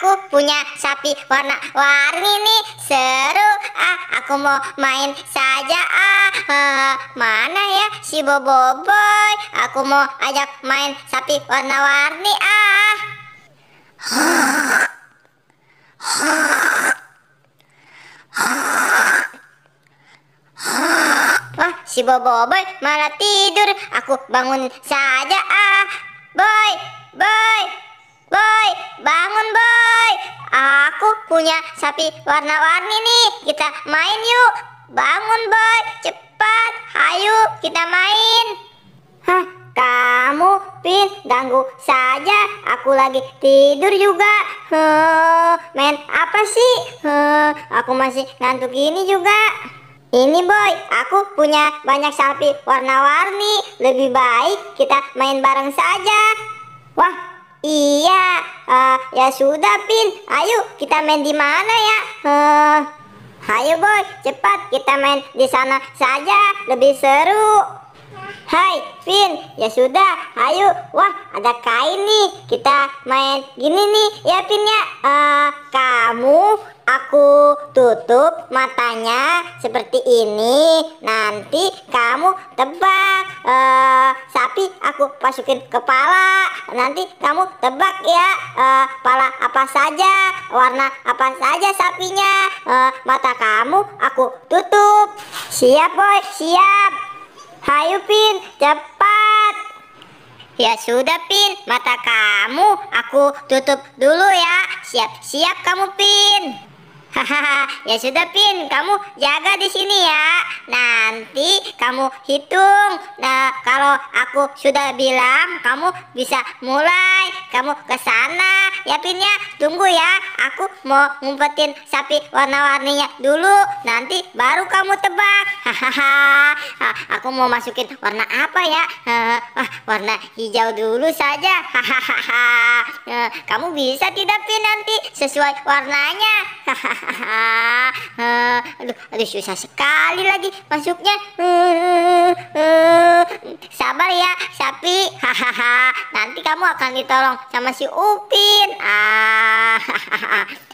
aku punya sapi warna-warni nih. Seru, aku mau main saja. Mana ya si Boboiboy? Aku mau ajak main sapi warna-warni. Wah, si Boboiboy malah tidur. Aku bangun saja. Boy, boy, boy, bangun boy. Aku punya sapi warna-warni nih. Kita main yuk. Bangun boy, cepat. Ayo kita main. Kamu Pin ganggu saja. Aku lagi tidur juga. Main apa sih? Aku masih ngantuk gini juga. Ini boy, aku punya banyak sapi warna-warni. Lebih baik kita main bareng saja. Wah, iya. Ya sudah Pin. Ayo kita main di mana ya? Ayo boy, cepat kita main di sana saja. Lebih seru. Hai Pin, ya sudah, ayo. Wah, ada kain nih. Kita main gini nih ya Pin ya. Aku tutup matanya seperti ini. Nanti kamu tebak. Sapi aku masukin kepala. Nanti kamu tebak ya. Kepala apa saja, warna apa saja sapinya. Mata kamu aku tutup. Siap boy, siap. Hayu Pin, cepat. Ya sudah Pin, mata kamu aku tutup dulu ya. Siap-siap kamu Pin. Hahaha, ya sudah Pin, kamu jaga di sini ya. Nanti kamu hitung. Nah, kalau aku sudah bilang, kamu bisa mulai. Kamu ke sana ya Pin ya. Tunggu ya, aku mau ngumpetin sapi warna-warninya dulu. Nanti baru kamu tebak. Hahaha, aku mau masukin warna apa ya? Warna hijau dulu saja. Hahaha, kamu bisa tidak Pin nanti sesuai warnanya? Aduh, susah sekali lagi masuknya. Sabar ya sapi. Nanti kamu akan ditolong sama si Upin.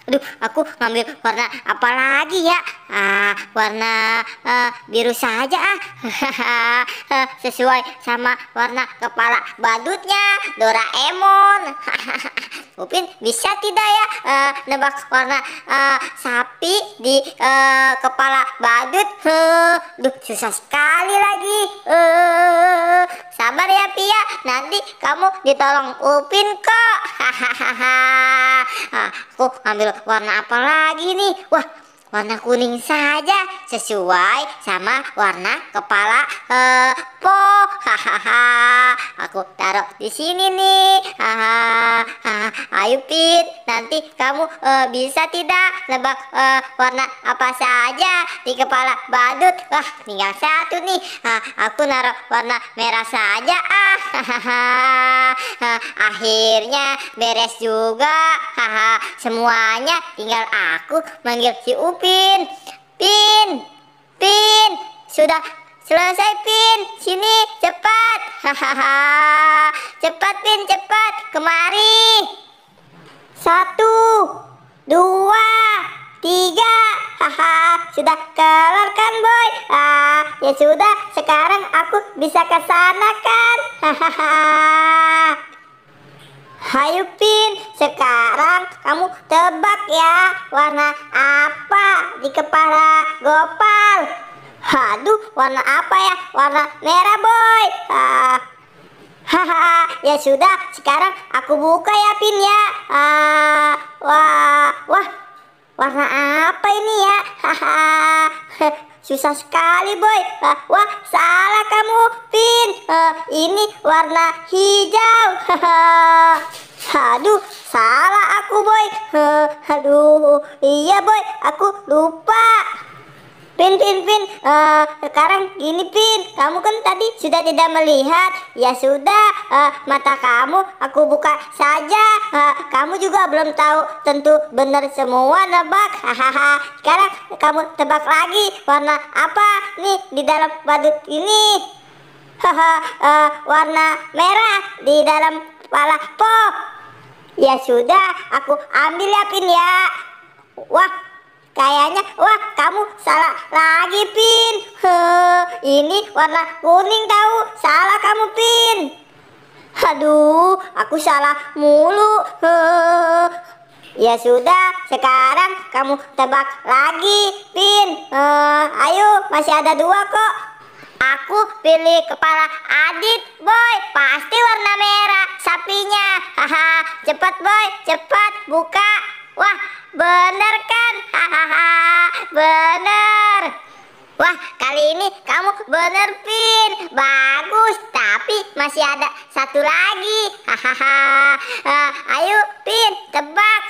Aduh, aku ngambil warna apa lagi ya? Warna biru saja. Sesuai sama warna kepala badutnya Doraemon. Upin bisa tidak ya nebak warna sapi di kepala badut? Duh, susah sekali lagi. Sabar ya Pia, nanti kamu ditolong Upin kok. Aku ambil warna apa lagi nih? Wah, warna kuning saja, sesuai sama warna kepala Po. Aku taruh di sini nih. Ayo Pin, nanti kamu bisa tidak nebak warna apa saja di kepala badut? Wah, tinggal satu nih. Aku naruh warna merah saja. Akhirnya beres juga. Semuanya tinggal aku manggil si Upin. Pin, Pin, sudah selesai Pin. Sini cepat. Cepat Pin, cepat. Kemari. 1, 2, 3. Sudah kelar kan boy? Ya sudah, sekarang aku bisa ke sana kan? Hayu Pin, sekarang kamu tebak ya, warna apa di kepala Gopal? Aduh, warna apa ya? Warna merah boy. Ya sudah, sekarang aku buka ya Pin ya. Wah, warna apa ini ya? Susah sekali boy. Wah, salah kamu Pin. Ini warna hijau. Aduh, salah aku boy. Aduh, iya boy, aku lupa. Pin, sekarang gini Pin, kamu kan tadi sudah tidak melihat. Ya sudah, mata kamu aku buka saja. Kamu juga belum tahu tentu benar semua nebak. Sekarang kamu tebak lagi warna apa nih di dalam badut ini? Warna merah di dalam kepala Po. Ya sudah, aku ambil ya Pin ya. Wah, kayaknya kamu salah lagi Pin. Ini warna kuning tahu. Salah kamu Pin. Aduh, aku salah mulu. Ya sudah, sekarang kamu tebak lagi Pin. Ayo, masih ada 2 kok. Aku pilih kepala Adit Boy. Pasti warna merah sapinya. Haha, cepat Boy, cepat buka. Wah, bener kan? Hahaha, bener. Wah, kali ini kamu bener Pin. Bagus, tapi masih ada 1 lagi. Hahaha. Ayo Pin, tebak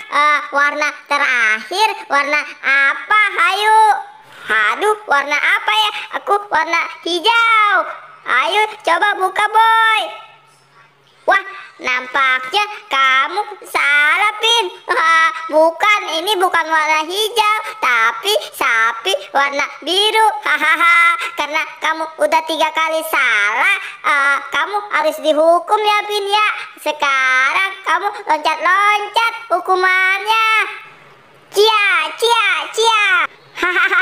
warna terakhir. Warna apa? Ayo. Aduh, warna apa ya? Aku warna hijau. Ayo coba buka Boy. Wah, nampaknya kamu salah Pin. Bukan, ini bukan warna hijau, tapi sapi warna biru. Hahaha, karena kamu udah 3 kali salah, kamu harus dihukum ya Pin ya. Sekarang kamu loncat-loncat hukumannya. Cia, cia, cia. Hahaha.